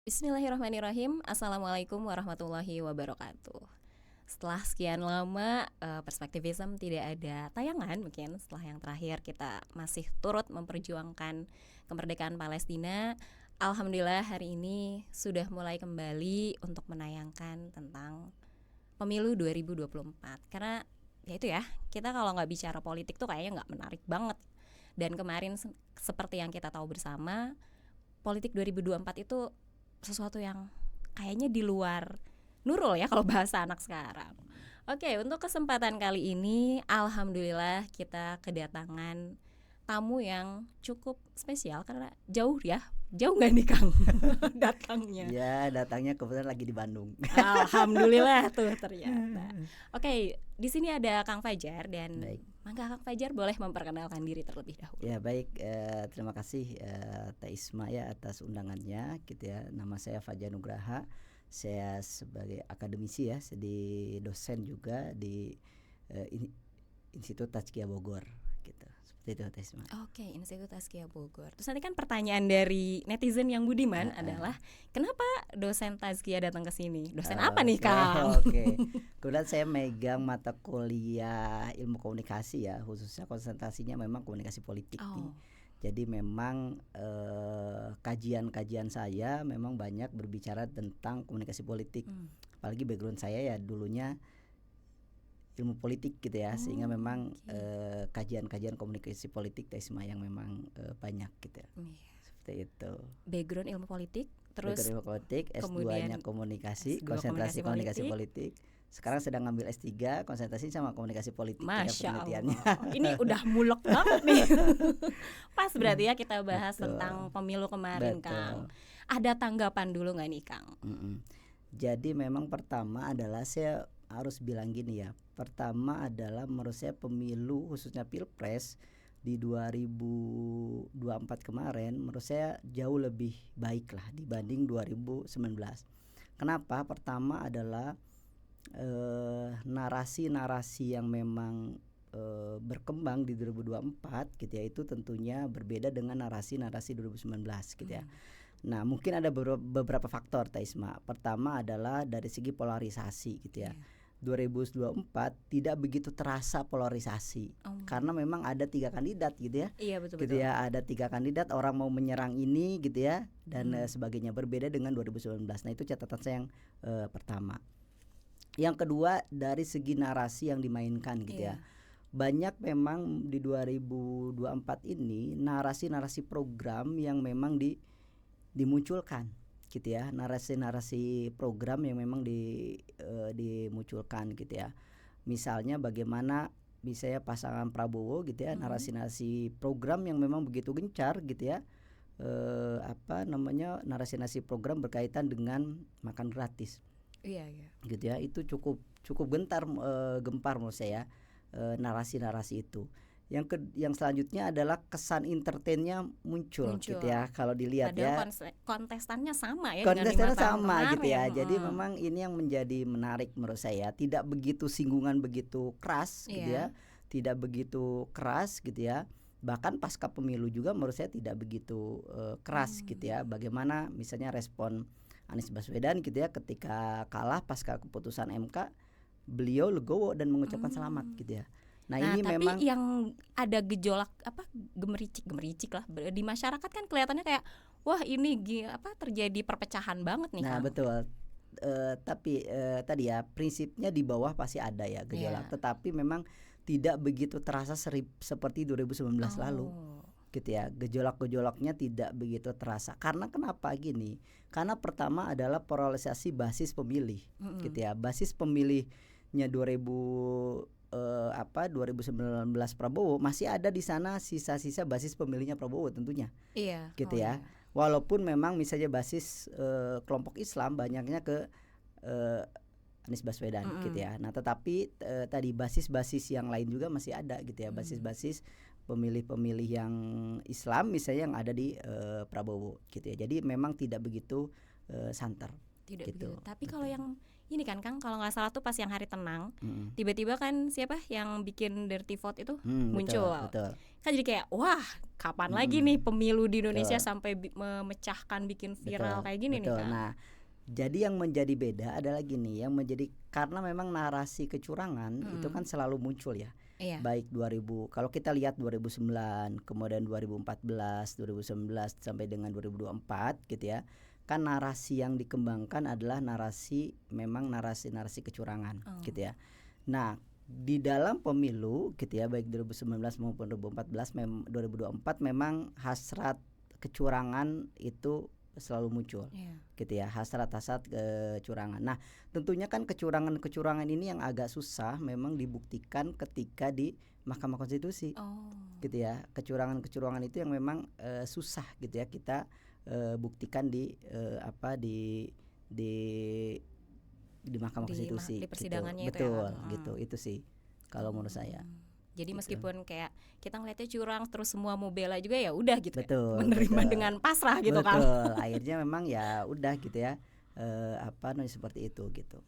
Bismillahirrahmanirrahim. Assalamualaikum warahmatullahi wabarakatuh. Setelah sekian lama Perspektivism tidak ada tayangan, mungkin setelah yang terakhir kita masih turut memperjuangkan kemerdekaan Palestina. Alhamdulillah hari ini sudah mulai kembali untuk menayangkan tentang pemilu 2024. Karena ya itu ya, kita kalau nggak bicara politik tuh kayaknya nggak menarik banget. Dan kemarin seperti yang kita tahu bersama, politik 2024 itu sesuatu yang kayaknya di luar Nurul ya kalau bahasa anak sekarang. Oke, untuk kesempatan kali ini alhamdulillah kita kedatangan tamu yang cukup spesial karena jauh nggak nih Kang datangnya? Ya, datangnya kebetulan lagi di Bandung. Alhamdulillah tuh ternyata. Oke, di sini ada Kang Fajar dan Baik. mangga Kang Fajar boleh memperkenalkan diri terlebih dahulu. Ya baik, terima kasih Teh Isma ya atas undangannya gitu ya. Nama saya Fajar Nugraha. Saya sebagai akademisi ya, jadi dosen juga di Institut Tazkiyah Bogor gitu. Seperti itu Teh Isma. Oke, Institut Tazkiyah Bogor. Terus nanti kan pertanyaan dari netizen yang budiman adalah kenapa dosen Tazkiyah datang ke sini? Dosen apa nih, Kang? Oke. Kemudian saya megang mata kuliah ilmu komunikasi ya, khususnya konsentrasinya memang komunikasi politik nih. Jadi memang kajian-kajian saya memang banyak berbicara tentang komunikasi politik. Apalagi background saya ya dulunya ilmu politik gitu ya, sehingga memang kajian-kajian komunikasi politik Tesma yang memang banyak gitu ya. Seperti itu. Background ilmu politik, terus background ilmu politik, S2-nya komunikasi, S2 konsentrasi komunikasi politik. Sekarang sedang ngambil S3 konsentrasi sama komunikasi politik. Masya Allah. Ini udah mulek banget nih. Pas berarti ya kita bahas tentang pemilu kemarin. Betul. Kang. Ada tanggapan dulu nggak nih Kang? Jadi memang pertama adalah saya harus bilang gini ya. Pertama adalah menurut saya pemilu khususnya Pilpres di 2024 kemarin menurut saya jauh lebih baik lah dibanding 2019. Kenapa? Pertama adalah narasi-narasi yang memang berkembang di 2024 gitu ya, itu tentunya berbeda dengan narasi-narasi 2019 gitu ya. Nah mungkin ada beberapa faktor Taisma. Pertama adalah dari segi polarisasi gitu ya. 2024 tidak begitu terasa polarisasi karena memang ada 3 kandidat gitu ya. Iya betul. Gitu ya, ada 3 kandidat, orang mau menyerang ini gitu ya dan sebagainya, berbeda dengan 2019. Nah itu catatan saya yang pertama. Yang kedua dari segi narasi yang dimainkan gitu ya. Banyak memang di 2024 ini narasi-narasi program yang memang dimunculkan gitu ya. Narasi-narasi program yang memang dimunculkan gitu ya. Misalnya bagaimana misalnya pasangan Prabowo gitu ya, narasi-narasi program yang memang begitu gencar gitu ya. Narasi-narasi program berkaitan dengan makan gratis. Iya. Gitu ya, itu cukup gempar menurut saya narasi-narasi itu. Yang selanjutnya adalah kesan entertainnya muncul gitu ya, kalau dilihat padahal ya. Kontestannya sama ya. Kontestannya sama gitu ya. Jadi memang ini yang menjadi menarik menurut saya. Tidak begitu singgungan begitu keras gitu ya. Tidak begitu keras gitu ya. Bahkan pasca pemilu juga menurut saya tidak begitu keras gitu ya. Bagaimana misalnya respon Anies Baswedan gitu ya ketika kalah pasca keputusan MK, beliau legowo dan mengucapkan selamat gitu ya. Nah ini tapi memang yang ada gejolak gemericik lah di masyarakat kan kelihatannya kayak wah ini terjadi perpecahan banget nih. Nah Kang. Betul. Tapi tadi ya prinsipnya di bawah pasti ada ya gejolak, tetapi memang tidak begitu terasa seperti 2019 lalu. Gitu ya, gejolak-gejolaknya tidak begitu terasa. Karena kenapa gini? Karena pertama adalah polarisasi basis pemilih, gitu ya. Basis pemilihnya 2019 Prabowo masih ada di sana sisa-sisa basis pemilihnya Prabowo tentunya. Iya. Gitu ya. Walaupun memang misalnya basis kelompok Islam banyaknya ke Anies Baswedan gitu ya. Nah, tetapi tadi basis-basis yang lain juga masih ada gitu ya. Basis-basis pemilih-pemilih yang Islam misalnya yang ada di Prabowo gitu ya. Jadi memang tidak begitu santer. Tidak gitu. Tapi kalau yang ini kan Kang, kalau nggak salah tuh pas yang hari tenang, tiba-tiba kan siapa yang bikin dirty vote itu muncul. Betul. Kan jadi kayak wah kapan lagi nih pemilu di Indonesia Betul. sampai memecahkan, bikin viral Betul, kayak gini nih betul. Kang. Nah, jadi yang menjadi beda adalah gini, yang menjadi karena memang narasi kecurangan itu kan selalu muncul ya. Iya. Baik 2000, kalau kita lihat 2009, kemudian 2014, 2019 sampai dengan 2024 gitu ya. Kan narasi yang dikembangkan adalah memang narasi kecurangan gitu ya. Nah, di dalam pemilu gitu ya, baik 2019 maupun 2024 memang hasrat kecurangan itu selalu muncul gitu ya, hasrat kecurangan. Nah, tentunya kan kecurangan ini yang agak susah memang dibuktikan ketika di Mahkamah Konstitusi gitu ya. Kecurangan itu yang memang susah gitu ya kita buktikan di Mahkamah Konstitusi di persidangannya gitu. itu ya, Betul gitu, itu sih kalau menurut saya. Jadi Gitu. meskipun kayak kita ngeliatnya curang terus semua mau bela juga ya udah gitu, Betul, menerima betul. dengan pasrah gitu kan. Betul, akhirnya memang ya udah gitu ya, seperti itu gitu.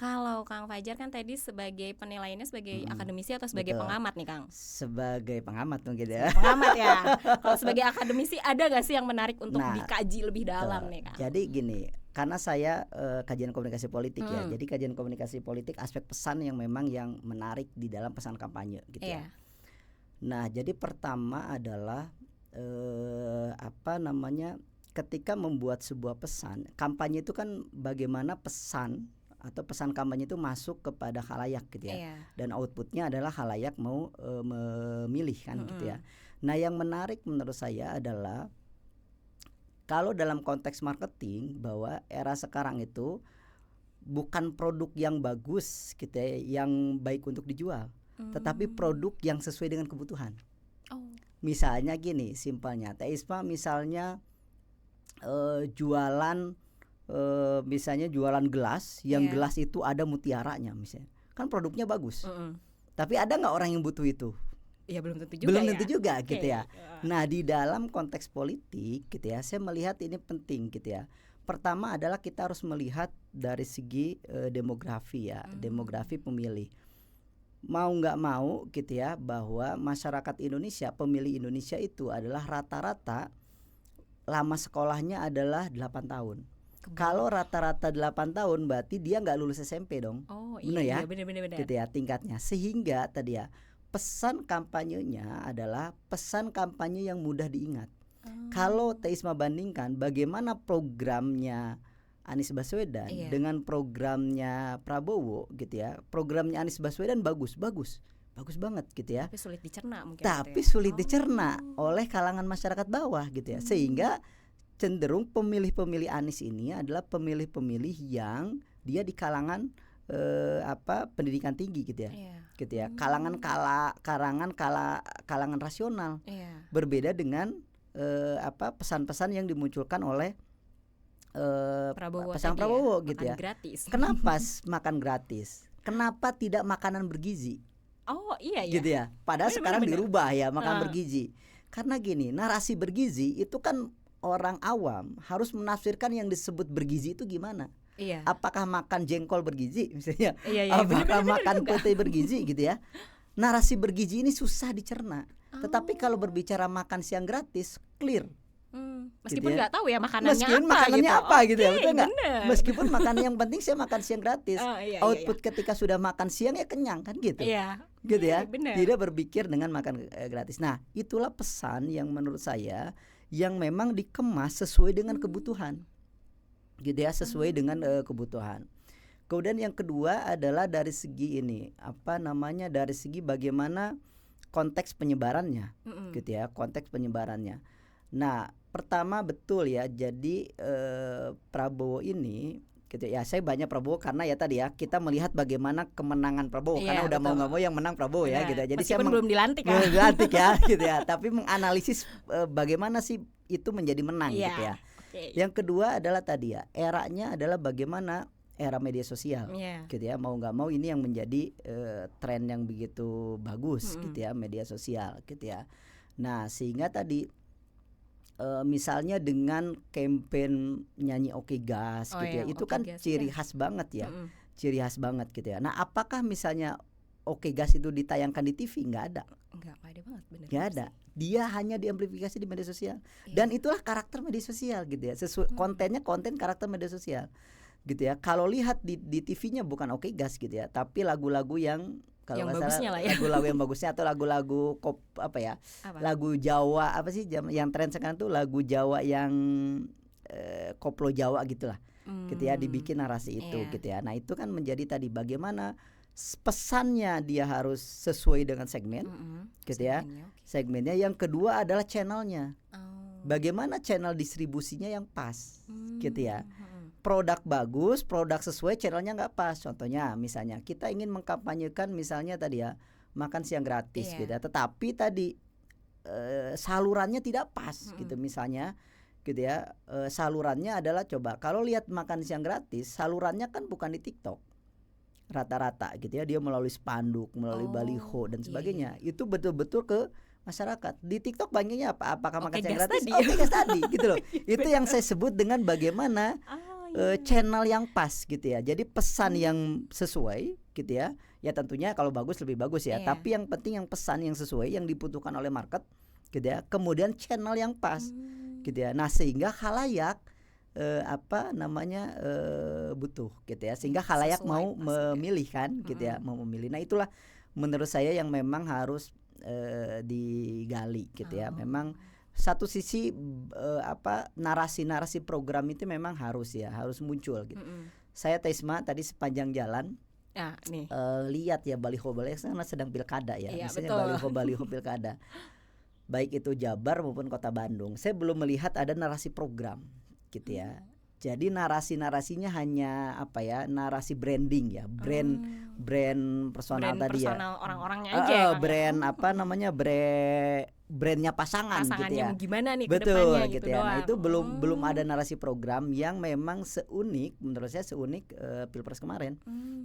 Kalau Kang Fajar kan tadi sebagai penilaiannya sebagai akademisi atau sebagai Betul. pengamat nih Kang? Sebagai pengamat mungkin ya. Pengamat ya. Kalau sebagai akademisi ada gak sih yang menarik untuk dikaji lebih dalam nih Kang? Jadi gini, karena saya kajian komunikasi politik ya. Jadi kajian komunikasi politik aspek pesan yang memang yang menarik di dalam pesan kampanye gitu ya. Nah, jadi pertama adalah ketika membuat sebuah pesan, kampanye itu kan bagaimana pesan atau pesan kampanye itu masuk kepada khalayak gitu ya. Dan outputnya adalah khalayak mau memilih kan gitu ya. Nah, yang menarik menurut saya adalah kalau dalam konteks marketing bahwa era sekarang itu bukan produk yang bagus gitu ya, yang baik untuk dijual, tetapi produk yang sesuai dengan kebutuhan. Misalnya gini, simpelnya Teh Isma misalnya misalnya jualan gelas, yang gelas itu ada mutiaranya misalnya, kan produknya bagus. Tapi ada nggak orang yang butuh itu? Ya belum tentu juga. Belum tentu juga gitu ya. Nah, di dalam konteks politik gitu ya, saya melihat ini penting gitu ya. Pertama adalah kita harus melihat dari segi demografi ya, demografi pemilih. Mau nggak mau gitu ya, bahwa masyarakat Indonesia, pemilih Indonesia itu adalah rata-rata lama sekolahnya adalah 8 tahun. Kalau rata-rata 8 tahun berarti dia nggak lulus SMP dong. Benar ya? Benar. Gitu ya tingkatnya. Sehingga tadi ya pesan kampanyenya adalah pesan kampanye yang mudah diingat. Kalau Teh Isma bandingkan bagaimana programnya Anies Baswedan dengan programnya Prabowo gitu ya. Programnya Anies Baswedan bagus banget gitu ya. Tapi sulit dicerna mungkin. Tapi sulit dicerna oleh kalangan masyarakat bawah gitu ya. Sehingga cenderung pemilih-pemilih Anies ini adalah pemilih-pemilih yang dia di kalangan pendidikan tinggi gitu ya. Gitu ya. Kalangan rasional. Berbeda dengan pesan-pesan yang dimunculkan oleh pesan Prabowo gitu ya. Gratis. Kenapa makan gratis? Kenapa tidak makanan bergizi? Gitu ya. Padahal sekarang dirubah ya, makan bergizi. Karena gini, narasi bergizi itu kan orang awam harus menafsirkan yang disebut bergizi itu gimana. Apakah makan jengkol bergizi misalnya? Apakah makan pete bergizi gitu ya. Narasi bergizi ini susah dicerna. Tetapi kalau berbicara makan siang gratis, clear. Meskipun nggak tahu ya makanannya apa gitu ya, betul nggak? Meskipun makanan yang penting saya makan siang gratis. Output ketika sudah makan siang ya kenyang kan gitu. Gitu ya. Tidak berpikir dengan makan gratis. Nah, itulah pesan yang menurut saya yang memang dikemas sesuai dengan kebutuhan. Gitu ya, sesuai dengan kebutuhan. Kemudian yang kedua adalah dari segi ini, dari segi bagaimana konteks penyebarannya. Gitu ya, konteks penyebarannya. Nah, pertama betul ya. Jadi Prabowo ini gitu ya. Saya banyak Prabowo karena ya tadi ya kita melihat bagaimana kemenangan Prabowo karena udah mau nggak mau yang menang Prabowo ya gitu. Jadi meskipun saya belum dilantik ya gitu ya. Tapi menganalisis bagaimana sih itu menjadi menang gitu ya. Yang kedua adalah tadi ya, eranya adalah bagaimana era media sosial gitu ya. Mau nggak mau ini yang menjadi tren yang begitu bagus gitu ya, media sosial gitu ya. Nah, sehingga tadi misalnya dengan campaign nyanyi Oke Gas gitu ya, itu kan ciri khas banget ya, ciri khas banget gitu ya. Nah, apakah misalnya Oke Gas itu ditayangkan di TV? Nggak ada. Nggak ada banget, bener Nggak sih. ada. Dia hanya diamplifikasi di media sosial. Iya. Dan itulah karakter media sosial gitu ya. Kontennya konten karakter media sosial gitu ya. Kalau lihat di TV-nya bukan Oke Gas gitu ya, tapi lagu-lagu yang kalau Yang nggak bagusnya salah lah ya. lagu-lagu yang bagusnya atau lagu-lagu apa ya? Apa? Lagu Jawa apa sih yang tren sekarang tuh lagu Jawa yang koplo Jawa gitulah. Gitu ya, dibikin narasi itu Iya. gitu ya. Nah, itu kan menjadi tadi bagaimana pesannya dia harus sesuai dengan segmen gitu ya. Segmennya, oke. Segmennya. Yang kedua adalah channelnya. Oh. Bagaimana channel distribusinya yang pas gitu ya. Mm-mm. Produk bagus, produk sesuai, channelnya nggak pas. Contohnya misalnya kita ingin mengkampanyekan misalnya tadi ya makan siang gratis Iya. gitu ya. Tetapi tadi salurannya tidak pas gitu misalnya gitu ya. Salurannya adalah coba kalau lihat makan siang gratis, salurannya kan bukan di TikTok rata-rata gitu ya, dia melalui spanduk, melalui baliho dan sebagainya. Itu betul-betul ke masyarakat. Di TikTok banyaknya apakah makan Oke siang Gas gratis? tadi. Oke Gas tadi gitu loh. Itu yang saya sebut dengan bagaimana channel yang pas gitu ya. Jadi pesan yang sesuai gitu ya. Ya tentunya kalau bagus lebih bagus ya. Iya. Tapi yang penting yang pesan yang sesuai yang dibutuhkan oleh market gitu ya. Kemudian channel yang pas gitu ya. Nah, sehingga khalayak butuh gitu ya. Sehingga khalayak Sesuai mau pas, memilih kan gitu ya, mau memilih. Nah, itulah menurut saya yang memang harus digali gitu ya. Memang satu sisi narasi-narasi program itu memang harus muncul gitu. Saya Tesma tadi sepanjang jalan nih. lihat ya baliho-baliho karena sedang pilkada ya. Iya, Misalnya betul. baliho-baliho pilkada. Baik itu Jabar maupun Kota Bandung. Saya belum melihat ada narasi program gitu ya. Jadi narasi-narasinya hanya narasi branding ya, brand personal Brand tadi ya. personal orang-orangnya aja ya, Kang, ya? Brand brandnya pasangan gitu Pasangannya ya. mau gimana nih ke Betul depannya gitu gitu ya. Nah, doang. itu belum ada narasi program yang memang seunik, menurut saya seunik Pilpres kemarin.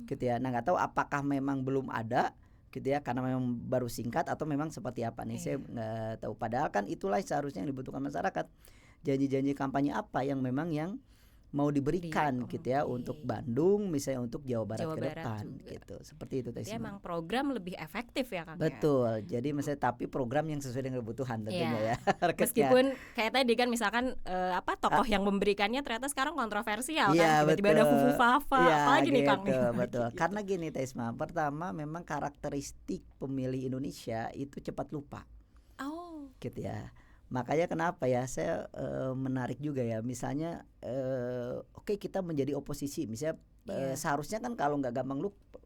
Gitu ya. Nah, nggak tahu apakah memang belum ada gitu ya karena memang baru singkat atau memang seperti apa nih. Saya nggak tahu. Padahal kan itulah seharusnya yang dibutuhkan masyarakat. Janji-janji kampanye apa yang memang yang mau diberikan gitu ya untuk Bandung, misalnya untuk Jawa Barat ke depan juga. gitu. Seperti itu Jadi Tesma. emang program lebih efektif ya, Kang. Betul. Jadi misalnya tapi program yang sesuai dengan kebutuhan tentunya ya. Meskipun kayak tadi kan misalkan tokoh yang memberikannya ternyata sekarang kontroversial Iya, kan, tiba-tiba ada Fufu Fafa, Iya, apalagi nih Kang. Betul. Karena gini Tesma, pertama memang karakteristik pemilih Indonesia itu cepat lupa. Oh. Gitu ya. Makanya kenapa ya saya menarik juga ya. Misalnya oke kita menjadi oposisi, misalnya seharusnya kan kalau nggak gampang lupa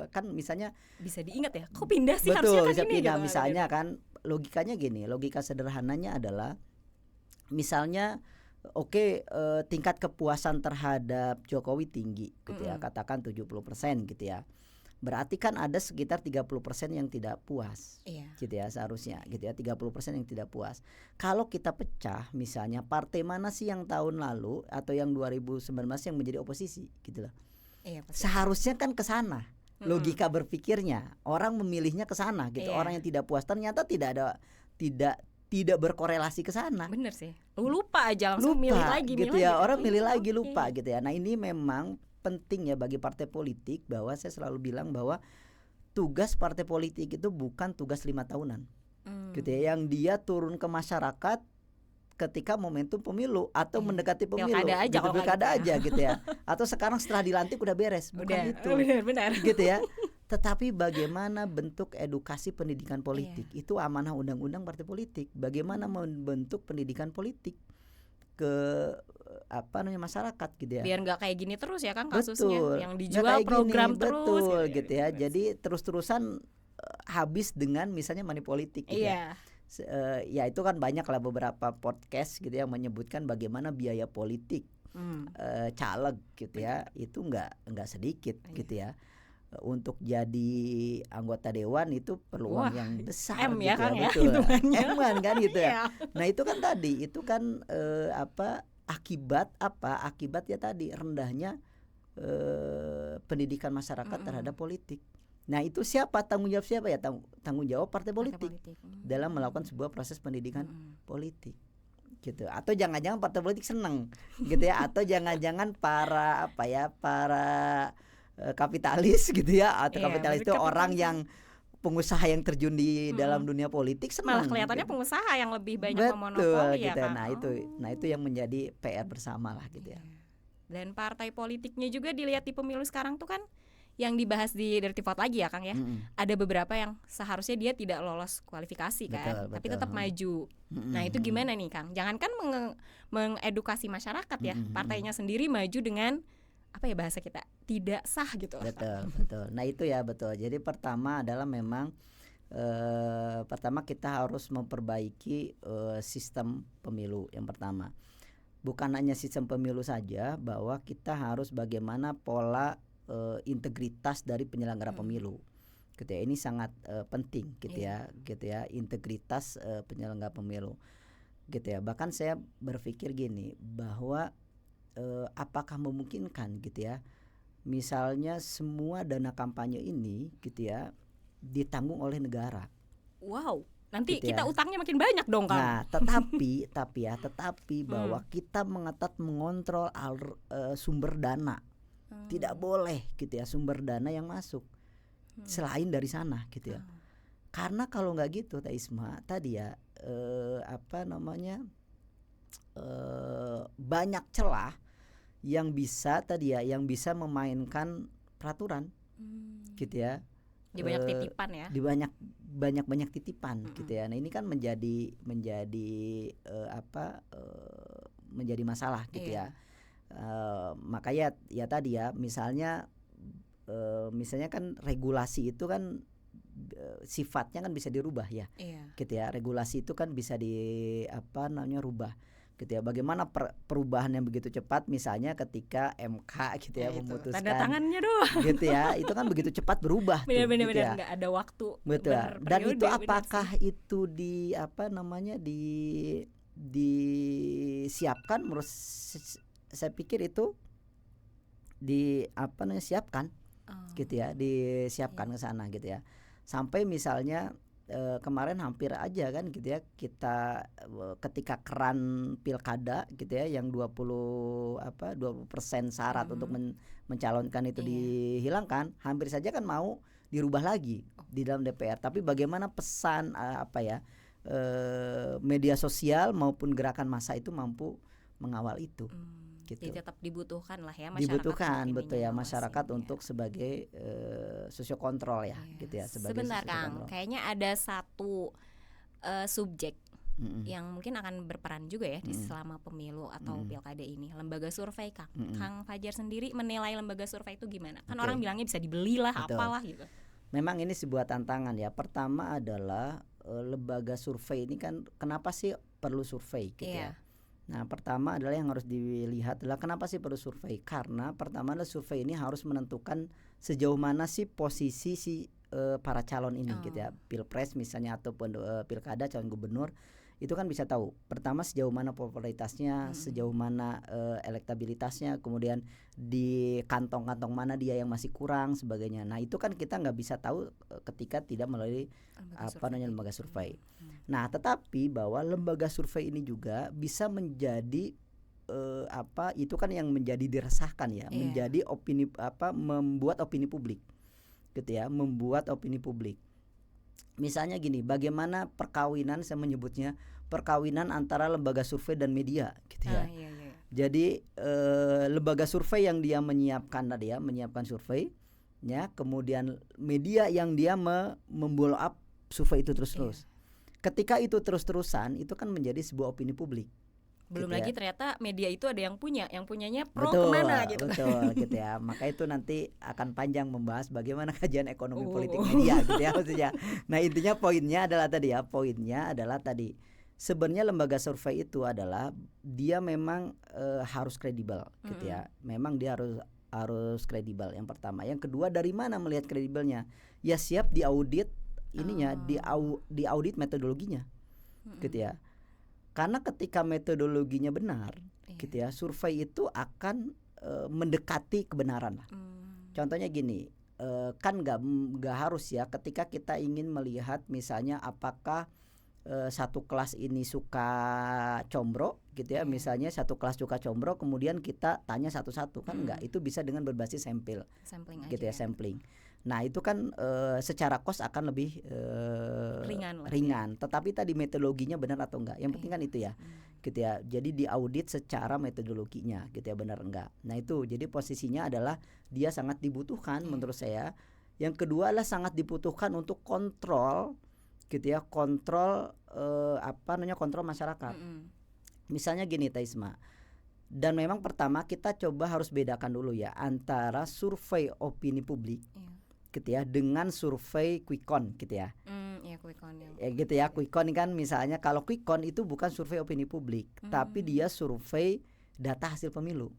kan misalnya bisa diingat ya. Kok pindah sih betul, harusnya bisa kan ini pindah gitu. misalnya kan logikanya gini, logika sederhananya adalah misalnya tingkat kepuasan terhadap Jokowi tinggi gitu ya, katakan 70% gitu ya. Berarti kan ada sekitar 30% yang tidak puas. Gitu ya seharusnya gitu ya, 30% yang tidak puas. Kalau kita pecah misalnya partai mana sih yang tahun lalu atau yang 2019 yang menjadi oposisi gitu loh. Seharusnya kan ke sana. Logika berpikirnya orang memilihnya ke sana gitu. Orang yang tidak puas ternyata tidak berkorelasi ke sana. Bener sih. Lupa aja langsung milih lagi gitu ya. Orang milih lagi lupa gitu ya. Nah, ini memang penting ya bagi partai politik, bahwa saya selalu bilang bahwa tugas partai politik itu bukan tugas 5 tahunan. Gitu ya, yang dia turun ke masyarakat ketika momentum pemilu atau mendekati pemilu, pilkada aja gitu ya. Atau sekarang setelah dilantik udah beres, bukan itu. Benar. Gitu ya. Tetapi bagaimana bentuk edukasi pendidikan politik itu amanah undang-undang partai politik. Bagaimana membentuk pendidikan politik ke masyarakat gitu ya. Biar nggak kayak gini terus ya kan kasusnya. Betul. Yang dijual program gini, terus betul gitu ya. Jadi terus-terusan habis dengan misalnya money politik gitu ya. Ya itu kan banyak lah beberapa podcast gitu yang menyebutkan bagaimana biaya politik caleg gitu ya. Itu nggak sedikit gitu ya. Untuk jadi anggota dewan itu perlu uang yang besar ya gitu kan ya, betul. M kan gitu ya. Nah, itu kan tadi itu kan akibat ya tadi rendahnya pendidikan masyarakat terhadap politik. Nah, itu tanggung jawab siapa ya? Tanggung jawab partai politik dalam melakukan sebuah proses pendidikan politik. Gitu. Atau jangan-jangan partai politik senang gitu ya, atau jangan-jangan para kapitalis gitu ya, atau Iya, kapitalis berarti itu orang kapitalis. yang pengusaha yang terjun di dalam Mm-mm. dunia politik Malah senang kelihatannya gitu. pengusaha yang lebih banyak Betul memonopoli ya gitu. Kang. Nah itu yang menjadi PR bersama lah gitu ya. Iya. Dan partai politiknya juga dilihat di pemilu sekarang tuh kan yang dibahas di Dirty Vote lagi ya Kang ya. Mm-mm. Ada beberapa yang seharusnya dia tidak lolos kualifikasi kan, Betul, tapi betul. tetap maju. Mm-mm, Nah, itu mm-mm. gimana nih Kang? Jangankan mengedukasi masyarakat ya, Mm-mm, partainya sendiri maju dengan apa ya bahasa kita? Tidak sah gitu loh. Betul, betul. Nah itu ya betul. Jadi pertama adalah memang pertama kita harus memperbaiki sistem pemilu yang pertama. Bukan hanya sistem pemilu saja, bahwa kita harus bagaimana pola integritas dari penyelenggara pemilu. Gitu ya. Ini sangat penting gitu ya, gitu ya, integritas penyelenggara pemilu. Gitu ya. Bahkan saya berpikir gini, bahwa apakah memungkinkan gitu ya, misalnya semua dana kampanye ini gitu ya ditanggung oleh negara. Wow, nanti Gitu kita ya. utangnya makin banyak dong Kang. Nah, tetapi bahwa kita mengontrol sumber dana. Tidak boleh gitu ya sumber dana yang masuk selain dari sana gitu ya. Karena kalau nggak gitu Teh Isma tadi ya banyak celah yang bisa yang bisa memainkan peraturan gitu ya. Di banyak titipan ya. Di banyak titipan gitu ya. Nah, ini kan menjadi menjadi masalah gitu ya. Makanya ya tadi ya misalnya kan regulasi itu kan sifatnya kan bisa dirubah ya. Gitu ya. Regulasi itu kan bisa rubah gitu ya. Bagaimana perubahan yang begitu cepat misalnya ketika MK gitu ya memutuskan tanda tangannya doang gitu ya. Itu kan begitu cepat berubah benar-benar gitu ya. nggak ada waktu. Betul. Dan itu apakah itu disiapkan? Menurut saya pikir itu disiapkan gitu ya, disiapkan ke sana gitu ya. Sampai misalnya kemarin hampir aja kan gitu ya kita ketika keran pilkada gitu ya yang 20% syarat untuk mencalonkan itu dihilangkan, hampir saja kan mau dirubah lagi di dalam DPR. Tapi bagaimana pesan media sosial maupun gerakan massa itu mampu mengawal itu. Gitu. Jadi tetap dibutuhkan lah ya masyarakat. Dibutuhkan betul ya masyarakat untuk sebagai sosiokontrol ya gitu ya. Sebentar Kang, kayaknya ada satu subjek yang mungkin akan berperan juga ya di selama pemilu atau pilkada ini, lembaga survei Kang. Kang Fajar sendiri menilai lembaga survei itu gimana? Kan orang bilangnya bisa dibeli lah, apalah gitu. Memang ini sebuah tantangan ya. Pertama adalah lembaga survei ini kan kenapa sih perlu survei gitu ya. Nah, pertama adalah yang harus dilihat adalah kenapa sih perlu survei? Karena pertama adalah survei ini harus menentukan sejauh mana sih posisi para calon ini gitu ya. Pilpres misalnya ataupun pilkada calon gubernur itu kan bisa tahu pertama sejauh mana popularitasnya, sejauh mana elektabilitasnya, kemudian di kantong-kantong mana dia yang masih kurang sebagainya. Nah, itu kan kita nggak bisa tahu ketika tidak melalui lembaga survei. Nah, tetapi bahwa lembaga survei ini juga bisa menjadi itu kan yang menjadi diresahkan ya, menjadi opini membuat opini publik. Gitu ya, membuat opini publik. Misalnya gini, bagaimana perkawinan, saya menyebutnya perkawinan antara lembaga survei dan media gitu ya. Jadi lembaga survei yang dia menyiapkan survei ya, kemudian media yang dia memblow up survei itu terus-terus. Ketika itu terus-terusan, itu kan menjadi sebuah opini publik. Belum gitu lagi ya. ternyata media itu ada yang punyanya pro Betul, kemana gitu. Betul gitu ya. Maka itu nanti akan panjang membahas bagaimana kajian ekonomi politik media gitu ya maksudnya. Nah, intinya poinnya adalah tadi sebenarnya lembaga survei itu adalah dia memang harus kredibel gitu ya. Memang dia harus kredibel yang pertama. Yang kedua, dari mana melihat kredibelnya? Ya siap diaudit ininya, diaudit metodologinya. Gitu ya. Karena ketika metodologinya benar, gitu ya, survei itu akan mendekati kebenaran lah. Contohnya gini, kan nggak harus ya ketika kita ingin melihat misalnya apakah satu kelas ini suka combro gitu ya, misalnya satu kelas suka combro, kemudian kita tanya satu-satu kan enggak, itu bisa dengan berbasis sampling gitu ya, sampling. Nah itu kan secara cost akan lebih ringan. Tetapi tadi metodologinya benar atau enggak, yang penting kan itu ya, gitu ya. Jadi diaudit secara metodologinya, gitu ya, benar enggak. Nah itu jadi posisinya adalah dia sangat dibutuhkan menurut saya. Yang kedua adalah sangat dibutuhkan untuk kontrol, gitu ya, kontrol kontrol masyarakat. Misalnya gini Taisma. Dan memang pertama kita coba harus bedakan dulu ya antara survei opini publik, gitu ya, dengan survei quick count gitu ya. Quick count gitu ya, quick count kan misalnya kalau quick count itu bukan survei opini publik, tapi dia survei data hasil pemilu.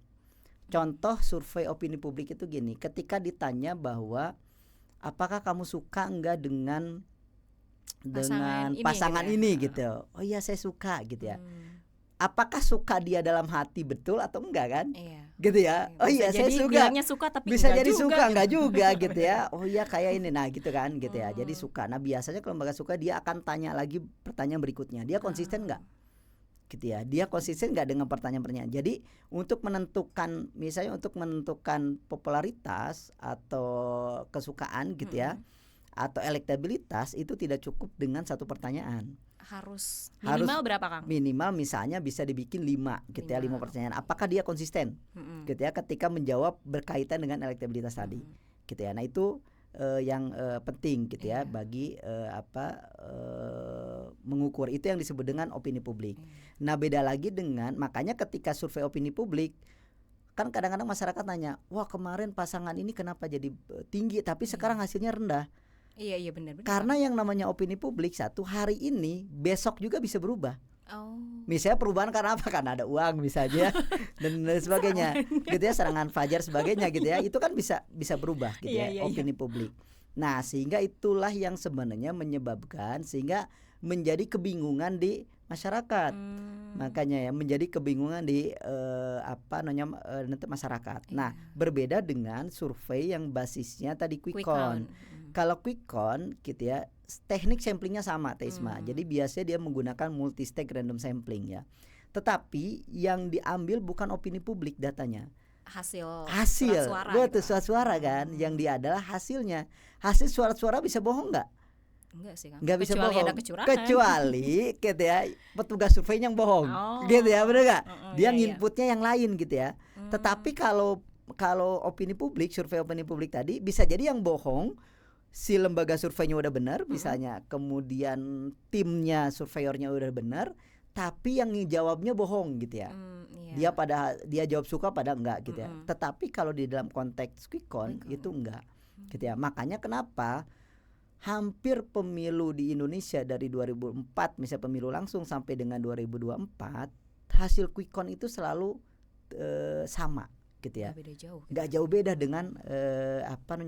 Contoh survei opini publik itu gini, ketika ditanya bahwa apakah kamu suka enggak dengan pasangan ini gitu. Oh iya saya suka gitu ya. Apakah suka dia dalam hati betul atau enggak kan? Gitu ya. Oh iya saya suka tapi bisa jadi juga, suka enggak juga gitu ya. Oh iya kayak ini, nah gitu kan gitu ya. Jadi suka. Nah biasanya kalau lembaga suka dia akan tanya lagi pertanyaan berikutnya. Dia konsisten enggak? Gitu ya. Dia konsisten enggak dengan pertanyaan-pertanyaan. Jadi untuk menentukan, misalnya untuk menentukan popularitas atau kesukaan gitu ya, atau elektabilitas itu tidak cukup dengan satu pertanyaan. Harus minimal berapa Kang? Minimal misalnya bisa dibikin 5 gitu ya, 5 pertanyaan. Apakah dia konsisten gitu ya ketika menjawab berkaitan dengan elektabilitas tadi gitu ya. Nah itu yang penting gitu ya bagi mengukur, itu yang disebut dengan opini publik. Nah beda lagi dengan, makanya ketika survei opini publik kan kadang-kadang masyarakat nanya, wah kemarin pasangan ini kenapa jadi tinggi tapi sekarang hasilnya rendah. Iya benar. Karena yang namanya opini publik, satu hari ini besok juga bisa berubah. Misalnya perubahan karena apa? Karena ada uang misalnya dan sebagainya gitu ya, serangan fajar sebagainya gitu ya, itu kan bisa berubah gitu ya opini publik. Nah sehingga itulah yang sebenarnya menyebabkan sehingga menjadi kebingungan di masyarakat. Makanya ya menjadi kebingungan di masyarakat. Nah berbeda dengan survei yang basisnya tadi quick count. Kalau quick count gitu ya, teknik samplingnya sama Taisma. Jadi biasanya dia menggunakan multi-stage random sampling ya. Tetapi yang diambil bukan opini publik datanya. Hasil surat suara. Betul, surat suara kan. Yang dia adalah hasilnya. Hasil suara-suara bisa bohong enggak? Enggak sih Kang. Enggak bisa bohong. Ada kecurangan. Kecuali gitu ya, petugas survei yang bohong. Gitu ya, benar enggak? Dia inputnya yang lain gitu ya. Tetapi kalau opini publik, survei opini publik tadi bisa jadi yang bohong si lembaga surveinya udah benar misalnya, kemudian timnya surveyornya udah benar, tapi yang jawabnya bohong gitu ya. Dia jawab suka pada enggak gitu ya. Tetapi kalau di dalam konteks quick count itu enggak gitu ya. Makanya kenapa hampir pemilu di Indonesia dari 2004 misalnya pemilu langsung sampai dengan 2024 hasil quick count itu selalu sama gitu ya. Nggak jauh beda dengan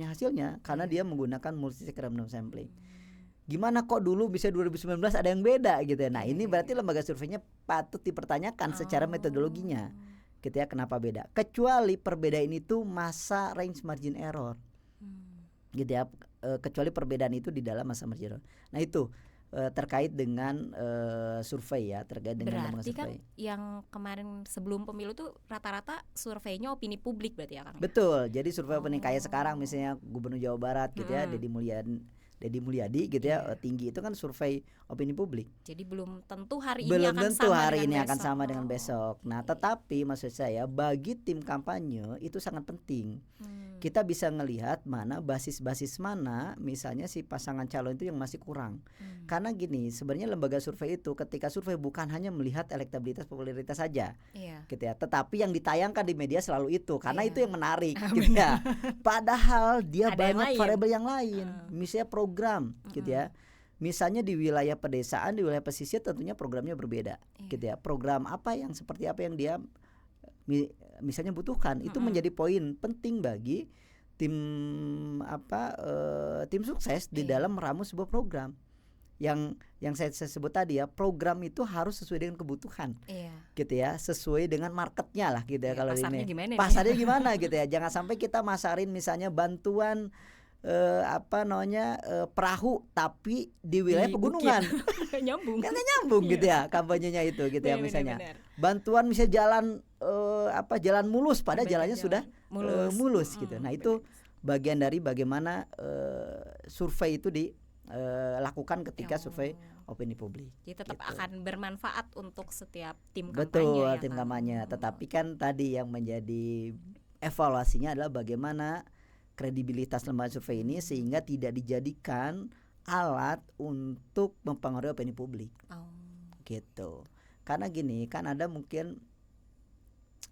hasilnya karena dia menggunakan multi-stage random sampling. Gimana kok dulu bisa 2019 ada yang beda gitu ya. Nah ini berarti lembaga surveinya patut dipertanyakan secara metodologinya gitu ya, kenapa beda. Kecuali perbedaan itu masa range margin error gitu ya, kecuali perbedaan itu di dalam masa margin error. Nah itu terkait dengan survei ya, terkait dengan berarti survei. Kan yang kemarin sebelum pemilu tuh rata-rata surveinya opini publik berarti ya Kang? Betul, jadi survei opini kayak sekarang misalnya Gubernur Jawa Barat gitu ya, Deddy Mulyadi gitu ya, tinggi itu kan survei opini publik. Jadi belum tentu hari ini akan sama dengan besok. Nah tetapi maksud saya bagi tim kampanye itu sangat penting. Kita bisa ngelihat mana basis-basis mana misalnya si pasangan calon itu yang masih kurang. Karena gini, sebenarnya lembaga survei itu ketika survei bukan hanya melihat elektabilitas popularitas saja, gitu ya. Tetapi yang ditayangkan di media selalu itu, karena itu yang menarik, gitu ya. Padahal dia banyak variabel yang lain, misalnya program, gitu ya. Misalnya di wilayah pedesaan, di wilayah pesisir tentunya programnya berbeda, gitu ya. Program apa yang seperti apa yang dia misalnya butuhkan, itu menjadi poin penting bagi tim tim sukses di dalam meramu sebuah program. Yang saya sebut tadi ya, program itu harus sesuai dengan kebutuhan, gitu ya, sesuai dengan marketnya lah, gitu ya. Kalau pasarnya ini gimana pasarnya gimana gitu ya. Jangan sampai kita masarin misalnya bantuan apa namanya perahu tapi di wilayah Di pegunungan. Nyambung. Kan nggak nyambung Iya. gitu ya kampanyenya itu gitu ya, Benar, misalnya benar. bantuan misalnya jalan apa jalan mulus pada Banyak jalannya jalan sudah mulus gitu. Nah itu benar. bagian dari bagaimana survei itu dilakukan ketika survei opini publik. Jadi tetap gitu. akan bermanfaat untuk setiap tim Betul, kampanye ya, tim Kang? kampanye. Tetapi kan tadi yang menjadi evaluasinya adalah bagaimana kredibilitas lembaga survei ini sehingga tidak dijadikan alat untuk mempengaruhi opini publik. Oh. Gitu. Karena gini, kan ada mungkin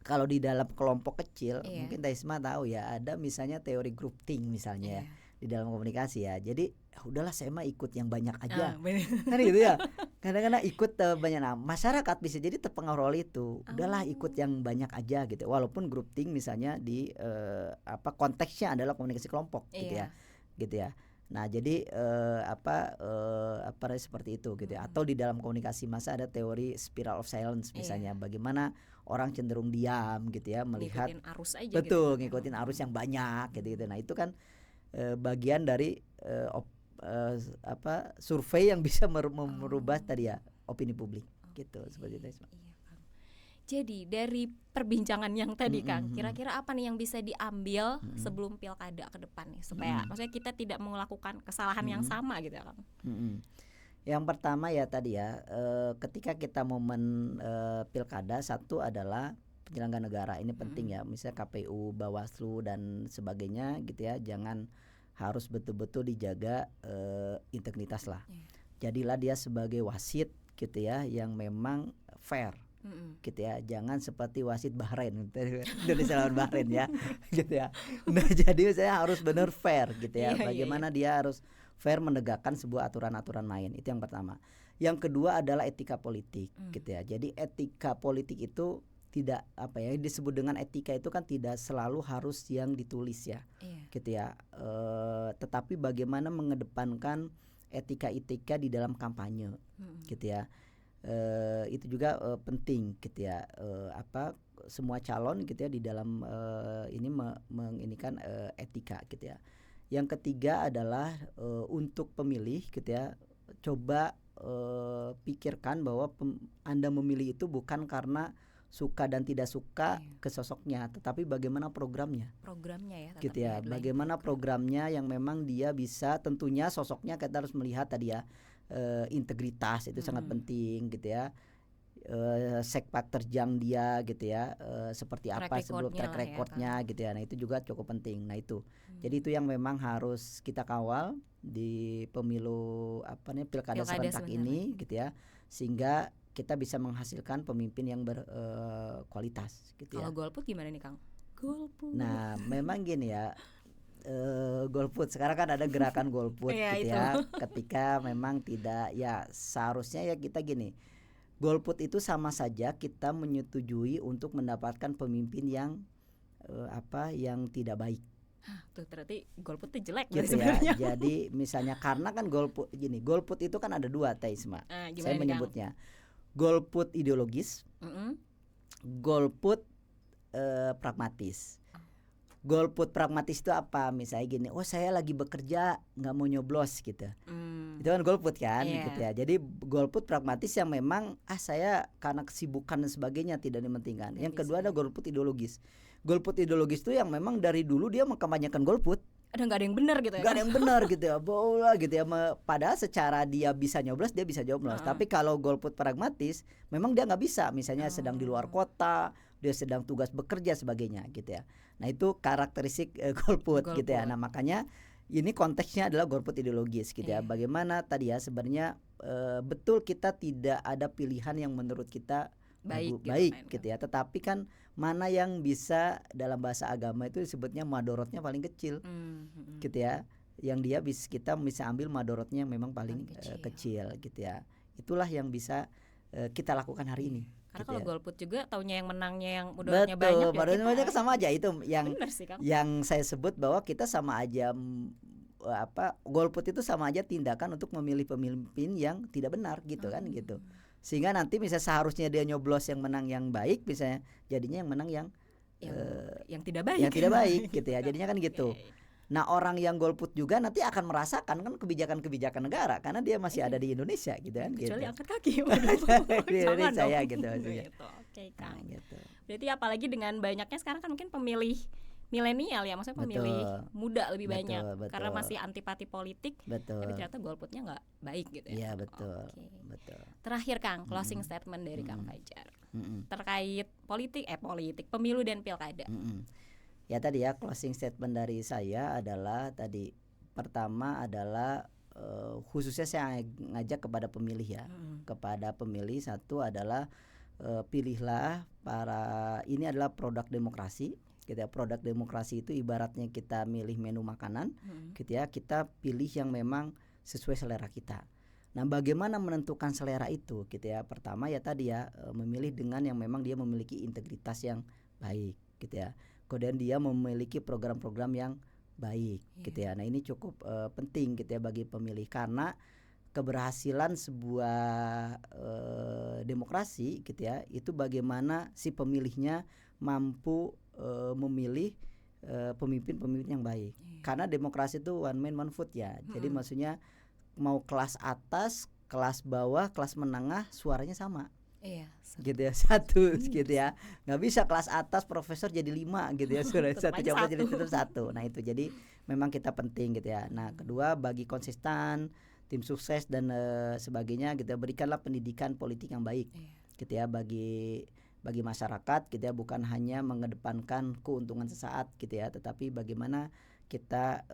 kalau di dalam kelompok kecil, Iya. mungkin Taisma tahu ya, ada misalnya teori groupthink misalnya ya, Iya. di dalam komunikasi ya. Jadi udahlah saya mah ikut yang banyak aja. Benar. Kan gitu ya. Kadang-kadang ikut banyak, nah, masyarakat bisa jadi terpengaruh oleh itu. Udahlah ikut yang banyak aja gitu. Walaupun groupthink misalnya di apa konteksnya adalah komunikasi kelompok gitu ya. Gitu ya. Nah, jadi apa seperti itu gitu ya. Atau di dalam komunikasi massa ada teori spiral of silence misalnya. Bagaimana orang cenderung diam gitu ya, melihat Ngikutin arus aja betul, gitu. ngikutin arus yang banyak gitu. Nah, itu kan bagian dari apa survei yang bisa merubah tadi ya opini publik gitu seperti itu. Iya, Kang. Jadi dari perbincangan yang tadi Kang, kira-kira apa nih yang bisa diambil sebelum pilkada ke depan nih supaya maksudnya kita tidak melakukan kesalahan yang sama gitu ya Kang? Yang pertama ya tadi ya ketika kita momen pilkada, satu adalah penyelenggara negara ini penting ya, misalnya KPU, Bawaslu dan sebagainya gitu ya, jangan harus betul-betul dijaga integritas lah. Jadilah dia sebagai wasit gitu ya yang memang fair gitu ya, jangan seperti wasit Bahrain Indonesia lawan Bahrain ya gitu ya. Nah jadi saya harus benar fair gitu ya, bagaimana dia harus fair menegakkan sebuah aturan-aturan main, itu yang pertama. Yang kedua adalah etika politik gitu ya. Jadi etika politik itu tidak apa ya disebut dengan etika itu kan tidak selalu harus yang ditulis ya, gitu ya. Tetapi bagaimana mengedepankan etika-etika di dalam kampanye, gitu ya. Itu juga penting gitu ya. Apa semua calon gitu ya di dalam ini menginikan etika gitu ya. Yang ketiga adalah untuk pemilih gitu ya, coba pikirkan bahwa Anda memilih itu bukan karena suka dan tidak suka ke sosoknya, tetapi bagaimana programnya ya gitu ya, bagaimana programnya yang memang dia bisa, tentunya sosoknya kita harus melihat tadi ya, integritas itu sangat penting gitu ya, sepak terjang dia gitu ya, seperti apa sebelum track recordnya gitu ya. Nah itu juga cukup penting. Nah itu jadi itu yang memang harus kita kawal di pemilu apa nih pilkada serentak ini gitu ya, sehingga kita bisa menghasilkan pemimpin yang berkualitas gitu ya. Kalau golput gimana nih Kang? Golput. Nah memang gini ya, golput sekarang kan ada gerakan golput gitu ya. Ketika memang tidak ya, seharusnya ya kita gini, golput itu sama saja kita menyetujui untuk mendapatkan pemimpin yang apa yang tidak baik. Tuh berarti golput itu jelek gitu ya. Jadi misalnya karena kan golput gini, golput itu kan ada dua Taisma. Saya menyebutnya golput ideologis, golput pragmatis. Golput pragmatis itu apa? Misalnya gini, oh saya lagi bekerja nggak mau nyoblos gitu. Itu kan golput kan gitu ya. Jadi golput pragmatis yang memang saya karena kesibukan dan sebagainya tidak dimentingkan. Yang kedua ada golput ideologis. Golput ideologis itu yang memang dari dulu dia mengkampanyekan golput. Nggak ada yang benar gitu ya. Nggak ada yang benar gitu ya, bola gitu ya. Padahal secara dia bisa nyoblos, dia bisa nyoblos. Tapi kalau golput pragmatis, memang dia nggak bisa. Misalnya sedang di luar kota, dia sedang tugas bekerja sebagainya gitu ya. Nah itu karakteristik golput gitu ya. Nah makanya ini konteksnya adalah golput ideologis gitu ya. Bagaimana tadi ya sebenarnya betul kita tidak ada pilihan yang menurut kita baik gitu ya. Tetapi kan mana yang bisa dalam bahasa agama itu disebutnya madorotnya paling kecil gitu ya. Yang dia kita bisa ambil madorotnya yang memang paling kecil gitu ya. Itulah yang bisa kita lakukan hari ini. Karena gitu kalau ya. golput juga taunya yang menangnya yang mudaratnya banyak. Betul, banyak sama aja itu sih, Kang. yang saya sebut bahwa kita sama aja golput itu sama aja tindakan untuk memilih pemimpin yang tidak benar gitu kan gitu. Sehingga nanti misalnya seharusnya dia nyoblos yang menang yang baik, misalnya jadinya yang menang yang tidak baik. Yang tidak baik gitu ya. Jadinya kan gitu. Nah, orang yang golput juga nanti akan merasakan kan kebijakan-kebijakan negara karena dia masih ada di Indonesia gitu kan. Kecuali Gitu. angkat kaki. Di Jangan Indonesia dong. ya gitu maksudnya. Gitu. Oke, Nah, Kang. gitu. Berarti apalagi dengan banyaknya sekarang kan mungkin pemilih milenial ya, maksudnya pemilih Betul. muda lebih banyak Betul, karena betul. masih antipati politik, tapi Betul. ternyata golputnya nggak baik gitu ya. Iya, betul. Oke. Betul. Terakhir Kang, closing statement dari Kang Mm-mm. Fajar Mm-mm. terkait politik, pemilu dan pilkada. Mm-mm. Ya tadi ya closing statement dari saya adalah tadi pertama adalah khususnya saya ngajak kepada pemilih ya. Kepada pemilih satu adalah pilihlah ini adalah produk demokrasi. Gitu ya. Produk demokrasi itu ibaratnya kita milih menu makanan, gitu ya. Kita pilih yang memang sesuai selera kita. Nah, bagaimana menentukan selera itu, gitu ya. Pertama ya tadi ya memilih dengan yang memang dia memiliki integritas yang baik, gitu ya. Kemudian dia memiliki program-program yang baik, gitu ya. Nah, ini cukup penting gitu ya bagi pemilih karena keberhasilan sebuah demokrasi, gitu ya. Itu bagaimana si pemilihnya mampu memilih pemimpin-pemimpin yang baik. Karena demokrasi itu one man one vote ya. Jadi maksudnya mau kelas atas, kelas bawah, kelas menengah suaranya sama. Iya. Gitu ya, satu gitu ya. Nggak bisa kelas atas profesor jadi 5 gitu ya. Suara Tetap satu aja jawab satu. jadi tetap satu. Nah, itu jadi memang kita penting gitu ya. Nah, kedua bagi konsisten, tim sukses dan sebagainya gitu ya, berikanlah pendidikan politik yang baik. Gitu ya bagi masyarakat gitu ya, bukan hanya mengedepankan keuntungan sesaat gitu ya, tetapi bagaimana kita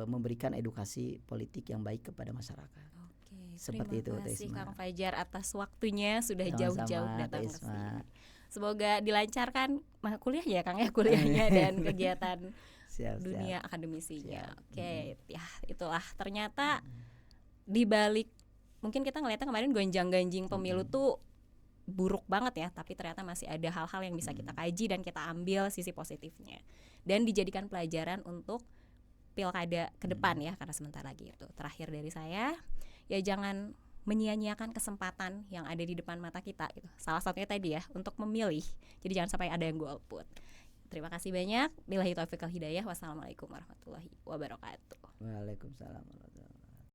memberikan edukasi politik yang baik kepada masyarakat. Oke, Seperti itu, terima kasih Teh Isma. Kang Fajar atas waktunya sudah Sama-sama, jauh-jauh datang Teh ke Isma. sini. Semoga dilancarkan kuliah ya Kang ya, kuliahnya dan kegiatan Siap, dunia siap. akademisinya. Siap. Oke, ya itulah ternyata di balik mungkin kita ngeliatnya kemarin gonjang-ganjing pemilu tuh buruk banget ya, tapi ternyata masih ada hal-hal yang bisa kita kaji dan kita ambil sisi positifnya dan dijadikan pelajaran untuk pilkada ke depan ya, karena sebentar lagi itu. Terakhir dari saya, ya jangan menyia-nyiakan kesempatan yang ada di depan mata kita gitu. Salah satunya tadi ya, untuk memilih. Jadi jangan sampai ada yang golput. Terima kasih banyak. Billahi taufiq wal hidayah. Wassalamualaikum warahmatullahi wabarakatuh. Waalaikumsalam.